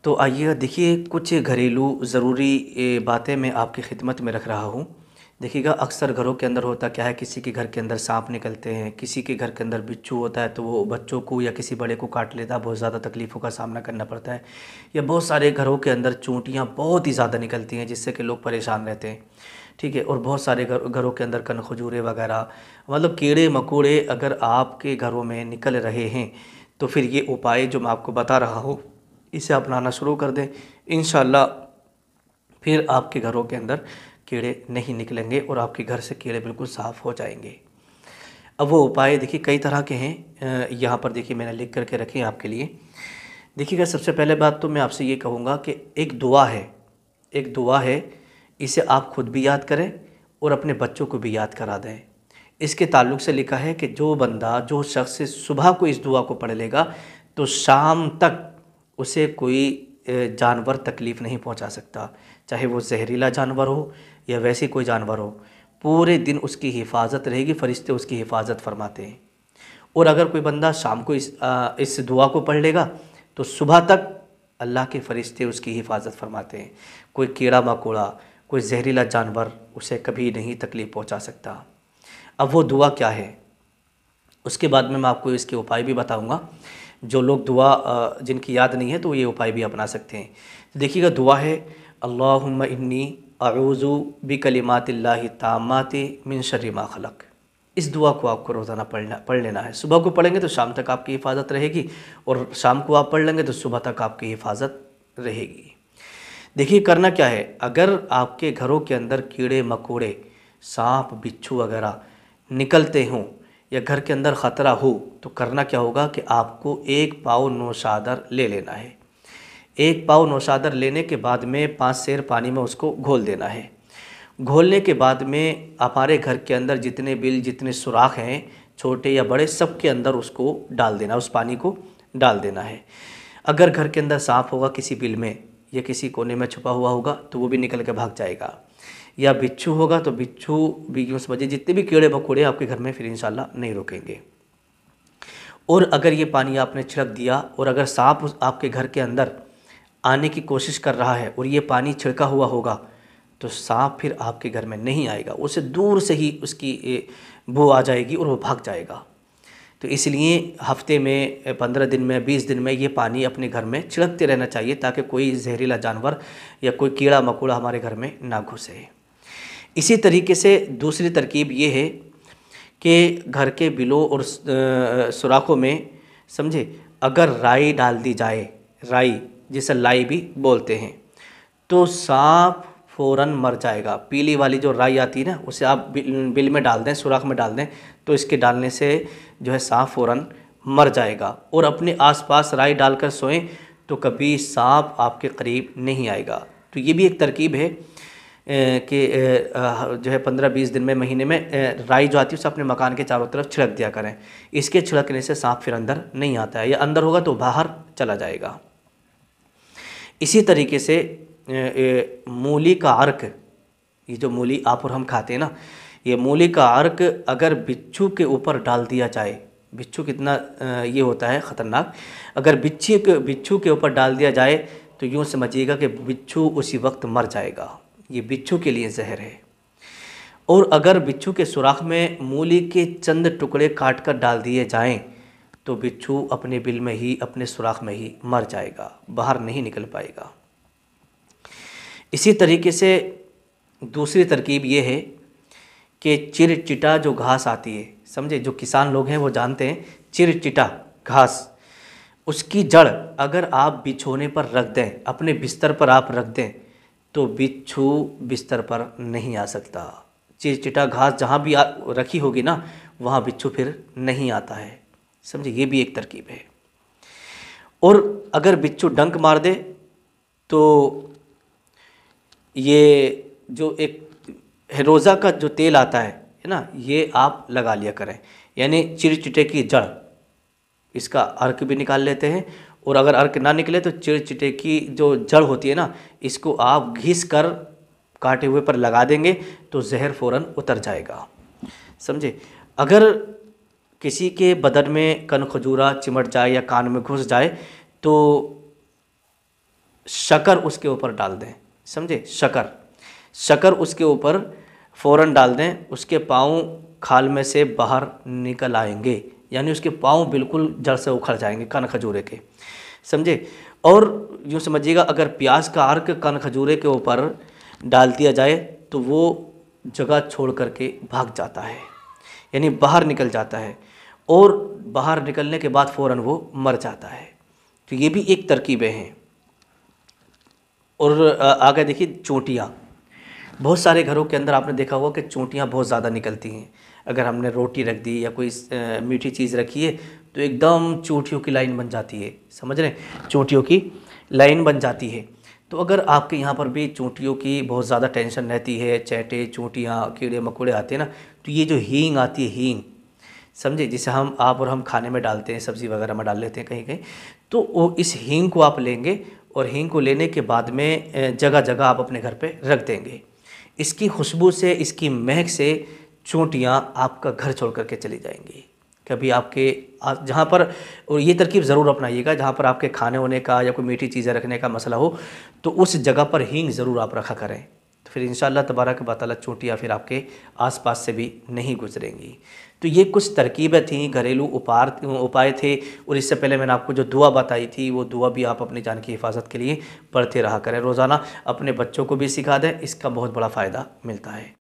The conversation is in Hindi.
तो आइएगा देखिए कुछ घरेलू ज़रूरी बातें मैं आपकी खिदमत में रख रहा हूँ। देखिएगा अक्सर घरों के अंदर होता क्या है, किसी के घर के अंदर सांप निकलते हैं, किसी के घर के अंदर बिच्छू होता है तो वो बच्चों को या किसी बड़े को काट लेता है, बहुत ज़्यादा तकलीफ़ों का सामना करना पड़ता है। या बहुत सारे घरों के अंदर चूंटियाँ बहुत ही ज़्यादा निकलती हैं जिससे कि लोग परेशान रहते हैं। ठीक है, और बहुत सारे घरों के अंदर कनखजूरे वगैरह, मतलब कीड़े मकोड़े अगर आपके घरों में निकल रहे हैं तो फिर ये उपाय जो मैं आपको बता रहा हूँ इसे अपनाना शुरू कर दें। इंशाल्लाह फिर आपके घरों के अंदर कीड़े नहीं निकलेंगे और आपके घर से कीड़े बिल्कुल साफ़ हो जाएंगे। अब वो उपाय देखिए कई तरह के हैं, यहाँ पर देखिए मैंने लिख करके रखे हैं आपके लिए। देखिएगा सबसे पहले बात तो मैं आपसे ये कहूँगा कि एक दुआ है, एक दुआ है, इसे आप खुद भी याद करें और अपने बच्चों को भी याद करा दें। इसके ताल्लुक़ से लिखा है कि जो बंदा जो शख्स सुबह को इस दुआ को पढ़ लेगा तो शाम तक उसे कोई जानवर तकलीफ़ नहीं पहुंचा सकता, चाहे वो जहरीला जानवर हो या वैसे कोई जानवर हो। पूरे दिन उसकी हिफाजत रहेगी, फ़रिश्ते उसकी हिफाजत फरमाते हैं। और अगर कोई बंदा शाम को इस दुआ को पढ़ लेगा तो सुबह तक अल्लाह के फ़रिश्ते उसकी हिफाजत फरमाते हैं। कोई कीड़ा मकोड़ा, कोई जहरीला जानवर उसे कभी नहीं तकलीफ़ पहुंचा सकता। अब वो दुआ क्या है, उसके बाद में मैं आपको इसके उपाय भी बताऊंगा। जो लोग दुआ जिनकी याद नहीं है तो ये उपाय भी अपना सकते हैं। तो देखिएगा दुआ है, अल्लाहुम्मा इन्नी अऊज़ु बिकलिमातिल्लाहि ताम्माति मिन शर्रि मा खलक़। इस दुआ को आपको रोज़ाना पढ़ लेना है। सुबह को पढ़ेंगे तो शाम तक आपकी हिफाजत रहेगी और शाम को आप पढ़ लेंगे तो सुबह तक आपकी हिफाजत रहेगी। देखिए करना क्या है, अगर आपके घरों के अंदर कीड़े मकोड़े, सांप बिच्छू वगैरह निकलते हों या घर के अंदर ख़तरा हो तो करना क्या होगा कि आपको एक पाव नौशादर ले लेना है। एक पाव नौशादर लेने के बाद में 5 सेर पानी में उसको घोल देना है। घोलने के बाद में हमारे घर के अंदर जितने बिल जितने सुराख हैं छोटे या बड़े सब के अंदर उसको डाल देना, उस पानी को डाल देना है। अगर घर के अंदर सांप होगा किसी बिल में या किसी कोने में छुपा हुआ होगा तो वो भी निकल के भाग जाएगा, या बिच्छू होगा तो बिच्छू भी यूँ समझिए जितने भी कीड़े मकोड़े आपके घर में फिर इंशाल्लाह नहीं रुकेंगे। और अगर ये पानी आपने छिड़क दिया और अगर सांप आपके घर के अंदर आने की कोशिश कर रहा है और ये पानी छिड़का हुआ होगा तो सांप फिर आपके घर में नहीं आएगा, उसे दूर से ही उसकी बू आ जाएगी और वो भाग जाएगा। तो इसलिए हफ्ते में 15 दिन में 20 दिन में ये पानी अपने घर में छिड़कते रहना चाहिए ताकि कोई जहरीला जानवर या कोई कीड़ा मकोड़ा हमारे घर में ना घुसे। इसी तरीके से दूसरी तरकीब ये है कि घर के बिलों और सुराखों में समझे अगर राई डाल दी जाए, राई जिसे लाई भी बोलते हैं, तो सांप फ़ौरन मर जाएगा। पीली वाली जो राई आती है ना उसे आप बिल में डाल दें, सुराख में डाल दें तो इसके डालने से जो है सांप फ़ौरन मर जाएगा। और अपने आसपास राई डालकर सोएं तो कभी सांप आपके करीब नहीं आएगा। तो ये भी एक तरकीब है कि जो है 15-20 दिन में महीने में राई जो आती है उसे अपने मकान के चारों तरफ छिड़क दिया करें। इसके छिड़कने से सांप फिर अंदर नहीं आता है, या अंदर होगा तो बाहर चला जाएगा। इसी तरीके से मूली का अर्क, ये जो मूली आप और हम खाते हैं ना, ये मूली का अर्क अगर बिच्छू के ऊपर डाल दिया जाए, बिच्छू कितना ये होता है ख़तरनाक, अगर बिच्छू के ऊपर डाल दिया जाए तो यूँ समझिएगा कि बिच्छू उसी वक्त मर जाएगा। ये बिच्छू के लिए जहर है। और अगर बिच्छू के सुराख में मूली के चंद टुकड़े काट कर डाल दिए जाएं तो बिच्छू अपने बिल में ही अपने सुराख में ही मर जाएगा, बाहर नहीं निकल पाएगा। इसी तरीके से दूसरी तरकीब ये है कि चिरचिटा जो घास आती है, समझे जो किसान लोग हैं वो जानते हैं, चिरचिटा घास, उसकी जड़ अगर आप बिछोने पर रख दें, अपने बिस्तर पर आप रख दें तो बिच्छू बिस्तर पर नहीं आ सकता। चिरचिटा घास जहाँ भी रखी होगी ना वहाँ बिच्छू फिर नहीं आता है, समझे ये भी एक तरकीब है। और अगर बिच्छू डंक मार दे तो ये जो एक रोज़ा का जो तेल आता है ना, ये आप लगा लिया करें, यानी चिरचिटे की जड़, इसका अर्क भी निकाल लेते हैं। और अगर अर्क ना निकले तो चिरचिटे की जो जड़ होती है ना, इसको आप घिस कर काटे हुए पर लगा देंगे तो जहर फ़ौरन उतर जाएगा, समझे। अगर किसी के बदन में कनखजूरा चिमट जाए या कान में घुस जाए तो शक्कर उसके ऊपर डाल दें, समझे, शक्कर, शक्कर उसके ऊपर फ़ौरन डाल दें, उसके पाँव खाल में से बाहर निकल आएंगे, यानी उसके पाँव बिल्कुल जड़ से उखड़ जाएंगे कान खजूरे के, समझे। और यूँ समझिएगा अगर प्याज का अर्क कान खजूरे के ऊपर डाल दिया जाए तो वो जगह छोड़ करके भाग जाता है, यानी बाहर निकल जाता है, और बाहर निकलने के बाद फ़ौरन वो मर जाता है। तो ये भी एक तरकीबें हैं। और आगे देखिए चोटियाँ, बहुत सारे घरों के अंदर आपने देखा होगा कि चोटियाँ बहुत ज़्यादा निकलती हैं। अगर हमने रोटी रख दी या कोई मीठी चीज़ रखी है तो एकदम चोटियों की लाइन बन जाती है, समझ रहे हैं, चोटियों की लाइन बन जाती है। तो अगर आपके यहाँ पर भी चोटियों की बहुत ज़्यादा टेंशन रहती है, चैटे चोटियाँ कीड़े मकोड़े आते हैं ना, तो ये जो हींग आती है, हींग, समझे, जिसे हम आप और हम खाने में डालते हैं, सब्ज़ी वगैरह में डाल लेते हैं कहीं कहीं, तो वो इस हींग को आप लेंगे और हींग को लेने के बाद में जगह जगह आप अपने घर पे रख देंगे। इसकी खुशबू से, इसकी महक से चोंटियाँ आपका घर छोड़ करके चली जाएंगी। कभी आपके जहाँ पर, और ये तरकीब ज़रूर अपनाइएगा, जहाँ पर आपके खाने होने का या कोई मीठी चीज़ें रखने का मसला हो तो उस जगह पर हींग ज़रूर आप रखा करें। तो फिर इंशाअल्लाह तबारक व तआला चोंटियाँ फिर आपके आसपास से भी नहीं गुजरेंगी। तो ये कुछ तरकीबें थीं, घरेलू उपाय थे। और इससे पहले मैंने आपको जो दुआ बताई थी वो दुआ भी आप अपनी जान की हिफाजत के लिए पढ़ते रहा करें रोज़ाना, अपने बच्चों को भी सिखा दें, इसका बहुत बड़ा फ़ायदा मिलता है।